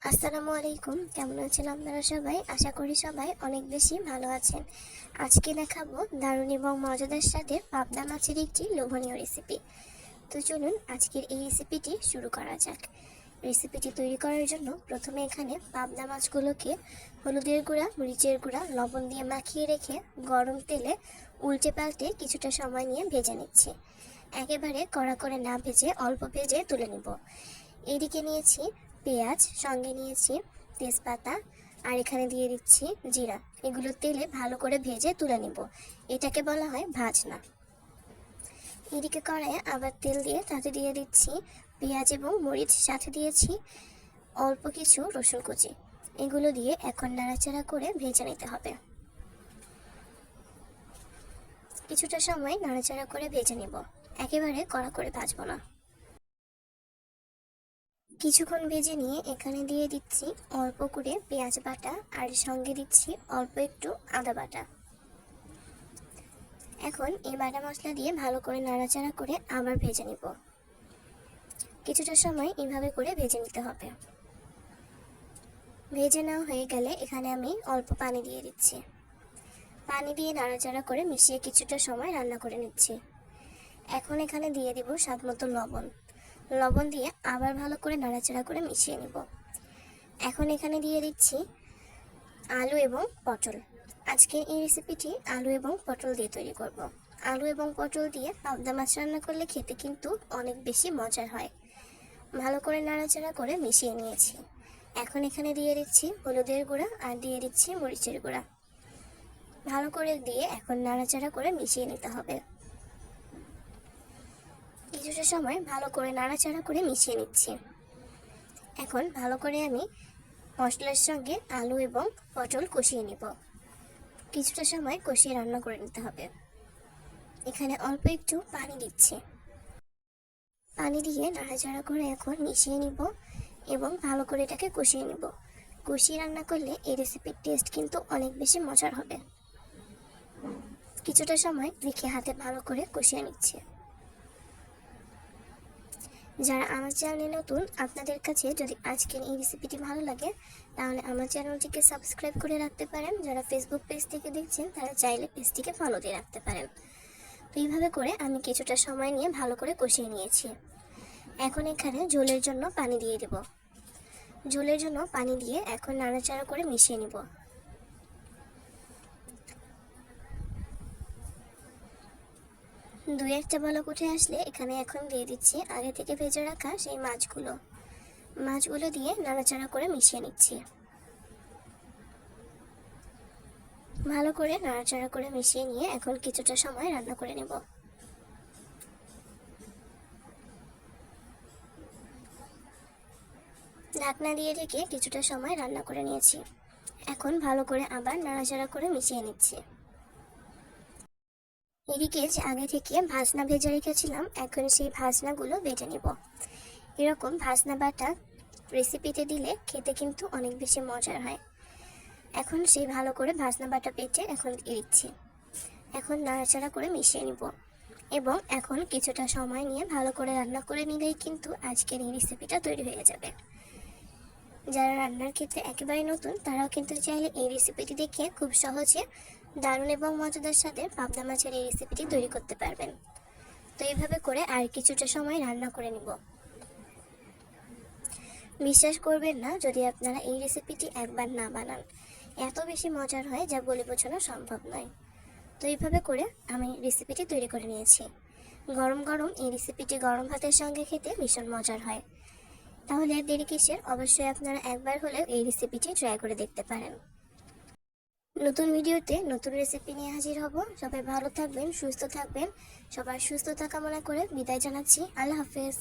আসসালামু আলাইকুম। কেমন আছেন আপনারা সবাই? আশা করি সবাই অনেক বেশি ভালো আছেন। আজকে দেখাবো দারুণ এবং মজাদার স্বাদের পাবদা মাছের একটি লোভনীয় রেসিপি। তো চলুন আজকের এই রেসিপিটি শুরু করা যাক। রেসিপিটি তৈরি করার জন্য প্রথমে এখানে পাবদা মাছগুলোকে হলুদের গুঁড়া, মরিচের গুঁড়া, লবণ দিয়ে মাখিয়ে রেখে গরম তেলে উল্টে পাল্টে কিছুটা সময় নিয়ে ভেজে নিচ্ছি। একেবারে কড়া করে না ভেজে অল্প ভেজে তুলে নিব। এদিকে নিয়েছি পেঁয়াজ, সঙ্গে নিয়েছি তেজপাতা, আর এখানে দিয়ে দিচ্ছি জিরা। এগুলো তেলে ভালো করে ভেজে তুলে নিব। এটাকে বলা হয় ভাজনা। এদিকে কড়াইয়ে আবার তেল দিয়ে তাতে দিয়ে দিচ্ছি পেঁয়াজ এবং মরিচ, সাথে দিয়েছি অল্প কিছু রসুন কুচি। এগুলো দিয়ে এখন নাড়াচাড়া করে ভেজে নিতে হবে। কিছুটা সময় নাড়াচাড়া করে ভেজে নিব, একেবারে কড়া করে ভাজবো না। কিছুক্ষণ ভেজে নিয়ে এখানে দিয়ে দিচ্ছি অল্প করে পেঁয়াজ বাটা, আর সঙ্গে দিচ্ছি অল্প একটু আদা বাটা। এখন এই বাটা মশলা দিয়ে ভালো করে নাড়াচাড়া করে আবার ভেজে নিব। কিছুটা সময় এইভাবে করে ভেজে নিতে হবে। ভেজে নেওয়া হয়ে গেলে এখানে আমি অল্প পানি দিয়ে দিচ্ছি। পানি দিয়ে নাড়াচাড়া করে মিশিয়ে কিছুটা সময় রান্না করে নিচ্ছি। এখন এখানে দিয়ে দিব স্বাদমতো লবণ। লবণ দিয়ে আবার ভালো করে নাড়াচাড়া করে মিশিয়ে নিব। এখন এখানে দিয়ে দিচ্ছি আলু এবং পটল। আজকে এই রেসিপিটি আলু এবং পটল দিয়ে তৈরি করব। আলু এবং পটল দিয়ে পাবদা মাছ রান্না করলে খেতে কিন্তু অনেক বেশি মজার হয়। ভালো করে নাড়াচাড়া করে মিশিয়ে নিয়েছি। এখন এখানে দিয়ে দিচ্ছি হলুদের গুঁড়া, আর দিয়ে দিচ্ছি মরিচের গুঁড়া। ভালো করে দিয়ে এখন নাড়াচাড়া করে মিশিয়ে নিতে হবে। কিছুটা সময় ভালো করে নাড়াচাড়া করে মিশিয়ে নিচ্ছি। এখন ভালো করে আমি মশলার সঙ্গে আলু এবং পটল কষিয়ে নিব। কিছুটা সময় কষিয়ে রান্না করে নিতে হবে। এখানে অল্প একটু পানি দিচ্ছি। পানি দিয়ে নাড়াচাড়া করে এখন মিশিয়ে নিব এবং ভালো করে এটাকে কষিয়ে নিব। কষিয়ে রান্না করলে এই রেসিপির টেস্ট কিন্তু অনেক বেশি মজার হবে। কিছুটা সময় রেখে হাতে ভালো করে কষিয়ে নিচ্ছি। যারা আমার চ্যানেলে নতুন, আপনাদের কাছে যদি আজকের এই রেসিপিটি ভালো লাগে তাহলে আমার চ্যানেলটিকে সাবস্ক্রাইব করে রাখতে পারেন। যারা ফেসবুক পেজ থেকে দেখছেন তারা চাইলে পেজটিকে ফলো দিয়ে রাখতে পারেন। তো এইভাবে করে আমি কিছুটা সময় নিয়ে ভালো করে কষিয়ে নিয়েছি। এখন এখানে ঝোলের জন্য পানি দিয়ে দেব। ঝোলের জন্য পানি দিয়ে এখন নাড়াচাড়া করে মিশিয়ে নিব। দুই একটা বলক উঠে আসলে এখানে এখন দিয়ে দিচ্ছি আগে থেকে ভেজে রাখা সেই মাছগুলো দিয়ে নাড়াচাড়া করে মিশিয়ে নিচ্ছি। ভালো করে নাড়াচাড়া করে মিশিয়ে নিয়ে এখন কিছুটা সময় রান্না করে নেব। ঢাকনা দিয়ে ঢেকে কিছুটা সময় রান্না করে নিয়েছি। এখন ভালো করে আবার নাড়াচাড়া করে মিশিয়ে নিচ্ছি। এদিকে যে আগে থেকে ভাজনা ভেজে রেখেছিলাম, এখন সেই ভাজনাগুলো বেটে নিব। এরকম ভাজনা বাটা রেসিপিতে দিলে খেতে কিন্তু অনেক বেশি মজার হয়। এখন সেই ভালো করে ভাজনা বাটা বেটে এখন দিয়ে দিচ্ছি। এখন নাড়াচাড়া করে মিশিয়ে নিব এবং এখন কিছুটা সময় নিয়ে ভালো করে রান্না করে নিলেই কিন্তু আজকের এই রেসিপিটা তৈরি হয়ে যাবে। যারা রান্নার ক্ষেত্রে একেবারে নতুন তারাও কিন্তু চাইলে এই রেসিপিটি দেখে খুব সহজে দারুণ এবং মজাদার স্বাদের পাবদা মাছের এই রেসিপিটি তৈরি করতে পারবেন। তো এইভাবে করে আর কিছুটা সময় রান্না করে নিব। বিশ্বাস করবেন না যদি আপনারা এই রেসিপিটি একবার না বানান, এত বেশি মজার হয় যা বলে বোঝানো সম্ভব নয়। তো এইভাবে করে আমি রেসিপিটি তৈরি করে নিয়েছি। গরম গরম এই রেসিপিটি গরম ভাতের সঙ্গে খেতে ভীষণ মজার হয়। তাহলে আর দেরি কিসের, অবশ্যই আপনারা একবার হলেও এই রেসিপিটি ট্রাই করে দেখতে পারেন। নতুন ভিডিওতে নতুন রেসিপি নিয়ে হাজির হব। সবাই ভালো থাকবেন, সুস্থ থাকবেন। সবার সুস্থতা কামনা করে বিদায় জানাচ্ছি। আল্লাহ হাফেজ।